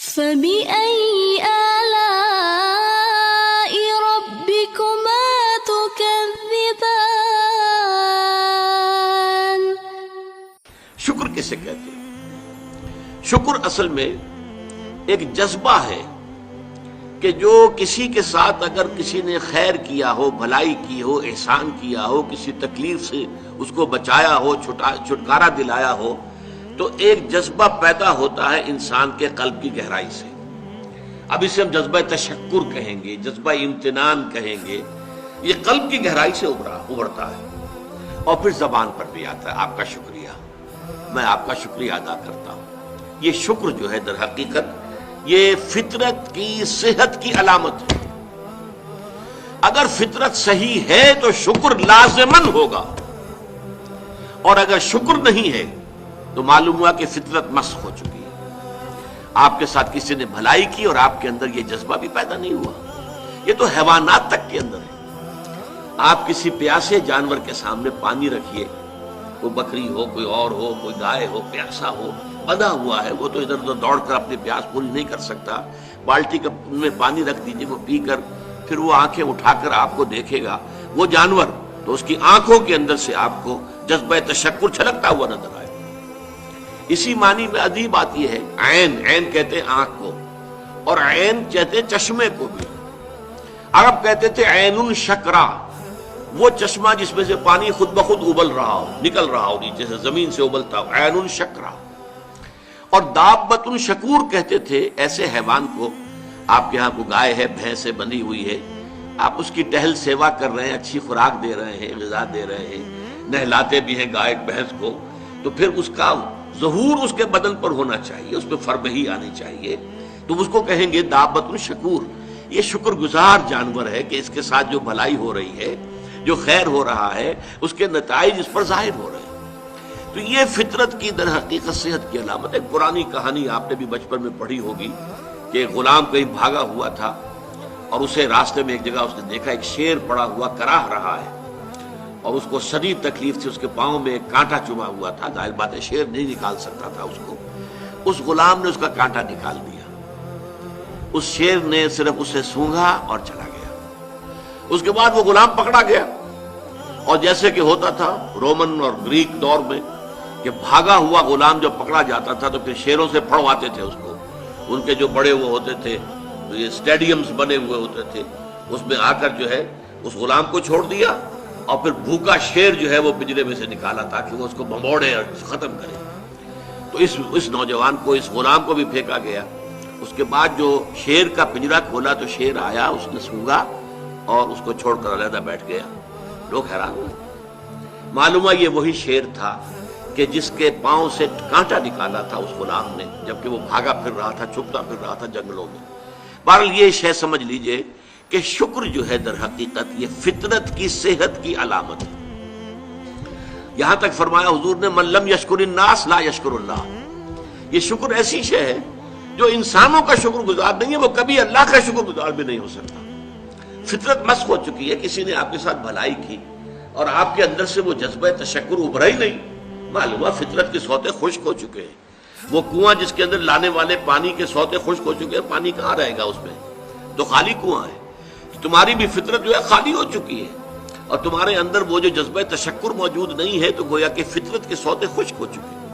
فَبِأَيِّ آلَاءِ رَبِّكُمَا تُكَذِّبَانِ۔ شکر کسے کہتے ہیں؟ شکر اصل میں ایک جذبہ ہے کہ جو کسی کے ساتھ اگر کسی نے خیر کیا ہو، بھلائی کی ہو، احسان کیا ہو، کسی تکلیف سے اس کو بچایا ہو، چھٹکارا دلایا ہو، تو ایک جذبہ پیدا ہوتا ہے انسان کے قلب کی گہرائی سے۔ اب اسے ہم جذبہ تشکر کہیں گے، جذبہ امتنان کہیں گے۔ یہ قلب کی گہرائی سے ابھرتا ہے اور پھر زبان پر بھی آتا ہے۔ آپ کا شکریہ، میں آپ کا شکریہ ادا کرتا ہوں۔ یہ شکر جو ہے در حقیقت یہ فطرت کی صحت کی علامت ہے۔ اگر فطرت صحیح ہے تو شکر لازماً ہوگا، اور اگر شکر نہیں ہے تو معلوم ہوا کہ فطرت مسخ ہو چکی ہے۔ آپ کے ساتھ کسی نے بھلائی کی اور آپ کے اندر یہ جذبہ بھی پیدا نہیں ہوا۔ یہ تو حیوانات تک کے اندر ہے۔ آپ کسی پیاسے جانور کے سامنے پانی رکھیے، کوئی بکری ہو، کوئی اور ہو، کوئی گائے ہو، پیاسا ہو، بندھا ہوا ہے، وہ تو ادھر ادھر دوڑ کر اپنی پیاس پوری نہیں کر سکتا۔ بالٹی میں پانی رکھ دیجیے، وہ پی کر پھر وہ آنکھیں اٹھا کر آپ کو دیکھے گا، وہ جانور تو اس کی آنکھوں کے اندر سے آپ کو جذبہ تشکر چھلکتا ہوا نظر آئے۔ اسی معنی میں عجیب بات یہ ہے، عین کہتے ہیں آنکھ کو، اور عین کہتے ہیں چشمے کو بھی۔ عرب کہتے تھے عین شکرا، وہ چشمہ جس میں سے پانی خود بخود ابل رہا ہو، نکل رہا ہو نیچے سے، زمین سے ابلتا ہو، عین شکرا۔ اور دابۃ شکور کہتے تھے ایسے حیوان کو، آپ کے ہاں کو گائے ہے، بھینس سے بندھی ہوئی ہے، آپ اس کی ٹہل سیوا کر رہے ہیں، اچھی خوراک دے رہے ہیں، غذا دے رہے ہیں، نہلاتے بھی ہیں گائے بھینس کو، تو پھر اس کا ظہور اس کے بدن پر ہونا چاہیے، اس پہ فربہی آنی چاہیے، تو اس کو کہیں گے دابۃ شکور۔ یہ شکر گزار جانور ہے کہ اس کے ساتھ جو بھلائی ہو رہی ہے، جو خیر ہو رہا ہے، اس کے نتائج اس پر ظاہر ہو رہے ہیں۔ تو یہ فطرت کی در حقیقت صحت کی علامت ہے۔ پرانی کہانی آپ نے بھی بچپن میں پڑھی ہوگی کہ ایک غلام کہیں بھاگا ہوا تھا اور اسے راستے میں ایک جگہ اس نے دیکھا ایک شیر پڑا ہوا کراہ رہا ہے، اور اس کو شدید تکلیف سے اس کے پاؤں میں ایک کانٹا چبھا ہوا تھا۔ ظاہر بات ہے شیر نہیں نکال سکتا تھا اس کو، اس غلام نے اس کا کانٹا نکال دیا۔ اس شیر نے صرف اسے سونگھا اور چلا گیا۔ اس کے بعد وہ غلام پکڑا گیا، اور جیسے کہ ہوتا تھا رومن اور گریک دور میں کہ بھاگا ہوا غلام جب پکڑا جاتا تھا تو پھر شیروں سے پھڑواتے تھے اس کو۔ ان کے جو بڑے وہ ہوتے تھے، یہ اسٹیڈیمز بنے ہوئے ہوتے تھے، اس میں آ کر جو ہے اس غلام کو چھوڑ دیا، اور پھر بھوکا شیر جو ہے وہ پنجرے میں سے نکالا تاکہ وہ اس کو بھموڑے اور ختم کرے۔ تو اس نوجوان کو، اس غلام کو بھی پھینکا گیا۔ اس کے بعد جو شیر کا پنجرا کھولا تو شیر آیا، اس نے سونگا اور اس کو چھوڑ کر علیحدہ بیٹھ گیا۔ لوگ حیران ہوئے، معلوم ہے یہ وہی شیر تھا کہ جس کے پاؤں سے کانٹا نکالا تھا اس غلام نے، جبکہ وہ بھاگا پھر رہا تھا، چھپتا پھر رہا تھا جنگلوں میں۔ بہرحال یہ شے سمجھ لیجئے کہ شکر جو ہے در حقیقت یہ فطرت کی صحت کی علامت ہے۔ یہاں تک فرمایا حضور نے من لم یشکر الناس لا یشکر اللہ۔ یہ شکر ایسی شے ہے جو انسانوں کا شکر گزار نہیں ہے، وہ کبھی اللہ کا شکر گزار بھی نہیں ہو سکتا۔ فطرت مسخ ہو چکی ہے، کسی نے آپ کے ساتھ بھلائی کی اور آپ کے اندر سے وہ جذبہ تشکر ابھرا ہی نہیں، معلوم ہے فطرت کے سوتے خشک ہو چکے ہیں۔ وہ کنواں جس کے اندر لانے والے پانی کے سوتے خشک ہو چکے ہیں، پانی کہاں رہے گا اس میں؟ تو خالی کنواں ہے۔ تمہاری بھی فطرت جو ہے خالی ہو چکی ہے، اور تمہارے اندر وہ جو جذبہ تشکر موجود نہیں ہے، تو گویا کہ فطرت کے سوتے خشک ہو چکے ہیں۔